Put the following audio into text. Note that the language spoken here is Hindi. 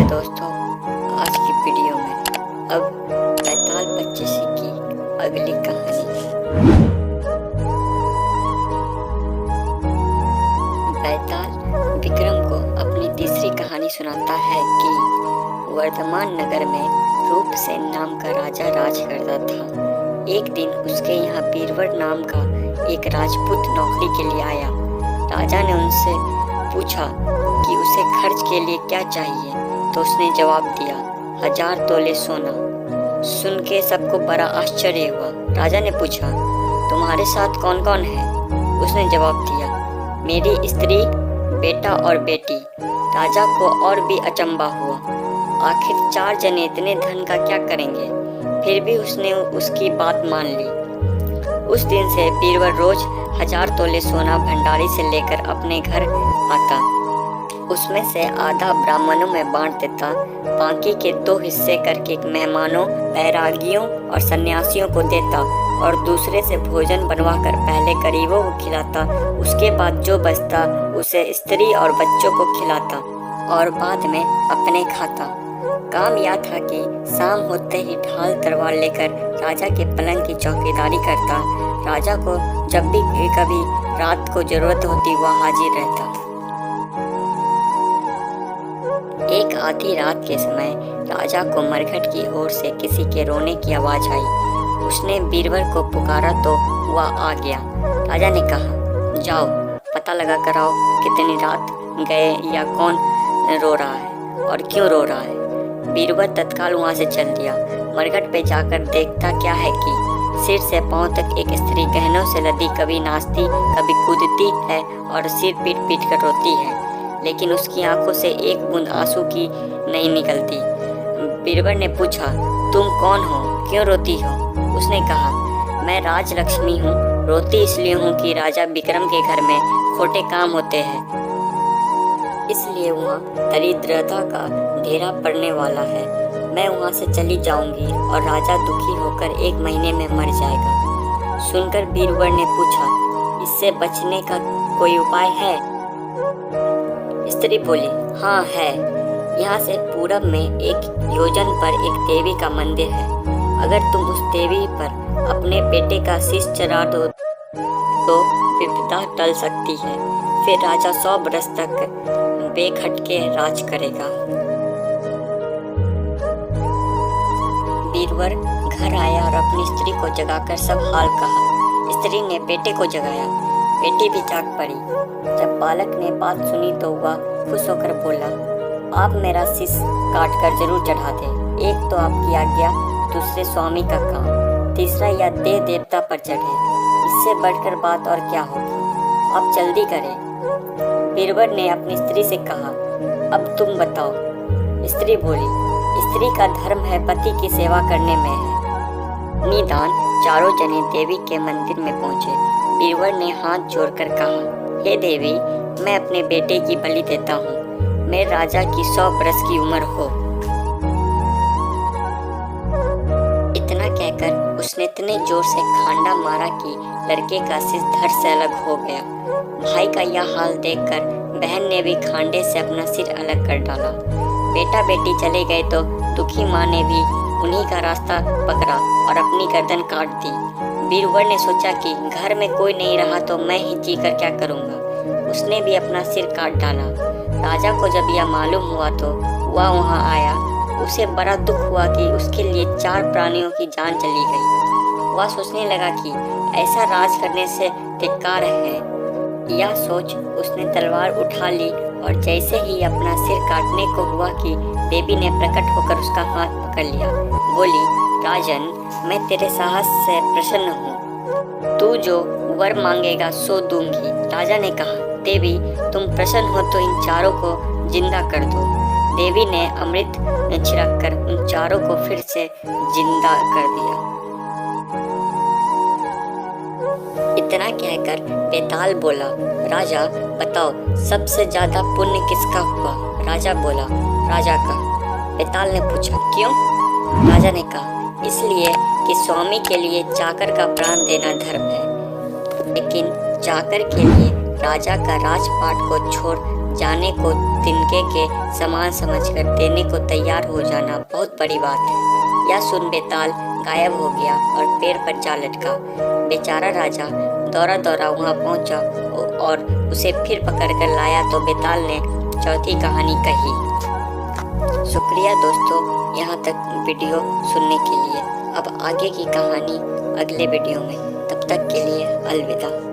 दोस्तों, आज की वीडियो में अब बैताल पच्चीसी की अगली कहानी। बैताल विक्रम को अपनी तीसरी कहानी सुनाता है कि वर्धमान नगर में रूप सेन नाम का राजा राज करता था। एक दिन उसके यहाँ बीरबल नाम का एक राजपूत नौकरी के लिए आया। राजा ने उनसे पूछा कि उसे खर्च के लिए क्या चाहिए, तो उसने जवाब दिया 1000 तोले सोना। सुन के सबको बड़ा आश्चर्य हुआ। राजा ने पूछा, तुम्हारे साथ कौन कौन है? उसने जवाब दिया, मेरी स्त्री, बेटा और बेटी। राजा को और भी अचंभा हुआ, आखिर 4 जने इतने धन का क्या करेंगे? फिर भी उसने उसकी बात मान ली। उस दिन से बीरबल रोज 1000 तोले सोना भंडारी से लेकर अपने घर आता। उसमें से आधा ब्राह्मणों में बांट देता, बाकी के 2 हिस्से करके मेहमानों, बैरागियों और सन्यासियों को देता और दूसरे से भोजन बनवाकर पहले गरीबों को खिलाता। उसके बाद जो बचता उसे स्त्री और बच्चों को खिलाता और बाद में अपने खाता। काम यह था कि शाम होते ही ढाल तलवार लेकर राजा के पलंग की चौकीदारी करता। राजा को जब भी कभी रात को जरूरत होती वह हाजिर रहता। एक आधी रात के समय राजा को मरघट की ओर से किसी के रोने की आवाज आई। उसने बीरबल को पुकारा तो वह आ गया। राजा ने कहा, जाओ पता लगा कर आओ कितनी रात गए या कौन रो रहा है और क्यों रो रहा है। बीरबल तत्काल वहां से चल दिया। मरघट पे जाकर देखता क्या है कि सिर से पांव तक एक स्त्री गहनों से लदी कभी नाचती कभी कूदती है और सिर पीट पीट कर रोती है, लेकिन उसकी आंखों से एक बूंद आंसू की नहीं निकलती। बीरबल ने पूछा, तुम कौन हो, क्यों रोती हो? उसने कहा, मैं राजलक्ष्मी हूँ, रोती इसलिए हूँ कि राजा विक्रम के घर में खोटे काम होते हैं, इसलिए वहाँ दरिद्रता का ढेरा पड़ने वाला है। मैं वहाँ से चली जाऊंगी और राजा दुखी होकर 1 महीने में मर जाएगा। सुनकर बीरबल ने पूछा, इससे बचने का कोई उपाय है? स्त्री बोली, हाँ है। यहाँ से पूरब में 1 योजन पर एक देवी का मंदिर है। अगर तुम उस देवी पर अपने बेटे का शीश चढ़ा दो तो विपदा टल सकती है। फिर राजा 100 बरस तक बेखटके राज करेगा। बीरबल घर आया और अपनी स्त्री को जगाकर सब हाल कहा। स्त्री ने बेटे को जगाया, बेटी भी जाग पड़ी। जब बालक ने बात सुनी तो वह खुश होकर बोला, आप मेरा शीश काट कर जरूर चढ़ा दे। एक तो आपकी आज्ञा, दूसरे स्वामी का काम, तीसरा यह देव देवता पर चढ़े। इससे बढ़कर बात और क्या होगी? आप जल्दी करें। बीरबल ने अपनी स्त्री से कहा, अब तुम बताओ। स्त्री बोली, स्त्री का धर्म है पति की सेवा करने में है। निदान 4 जने देवी के मंदिर में पहुंचे। बीरबल ने हाथ जोड़कर कहा, हे देवी, मैं अपने बेटे की बलि देता हूँ। मैं राजा की 100 बरस की उम्र हो। इतना कहकर उसने इतने जोर से खांडा मारा कि लड़के का शीश धड़ से अलग हो गया। भाई का यह हाल देखकर बहन ने भी खांडे से अपना सिर अलग कर डाला। बेटा बेटी चले गए तो दुखी माँ ने भी उन्हीं का रास्ता पकड़ा और अपनी गर्दन काट दी। बीरबल ने सोचा कि घर में कोई नहीं रहा तो मैं ही जीकर क्या करूँगा। उसने भी अपना सिर काट डाला। राजा को जब यह मालूम हुआ तो वह वहाँ आया। उसे बड़ा दुख हुआ कि उसके लिए 4 प्राणियों की जान चली गई। वह सोचने लगा कि ऐसा राज करने से धिक्कार है। यह सोच उसने तलवार उठा ली और जैसे ही अपना सिर काटने को हुआ कि देवी ने प्रकट होकर उसका हाथ पकड़ लिया। बोली, राजन, मैं तेरे साहस से प्रसन्न हूँ। तू जो वर मांगेगा सो दूंगी। राजा ने कहा, देवी, तुम प्रसन्न हो तो इन 4 को जिंदा कर दो। देवी ने अमृत छिड़ककर उन 4 को फिर से जिंदा कर दिया। इतना कहकर बेताल बोला, राजा बताओ सबसे ज्यादा पुण्य किसका हुआ? राजा बोला, राजा का। बेताल ने पूछा, क्यों? राजा ने कहा, इसलिए कि स्वामी के लिए चाकर का प्राण देना धर्म है, लेकिन चाकर के लिए राजा का राजपाट को छोड़ जाने को तिनके के समान समझकर देने को तैयार हो जाना बहुत बड़ी बात है। यह सुन बेताल गायब हो गया और पेड़ पर जा लटका। बेचारा राजा दौड़ा दौड़ा वहाँ पहुँचा और उसे फिर पकड़ कर लाया तो बेताल ने चौथी कहानी कही। शुक्रिया दोस्तों, यहाँ तक वीडियो सुनने के लिए। अब आगे की कहानी अगले वीडियो में। तब तक के लिए अलविदा।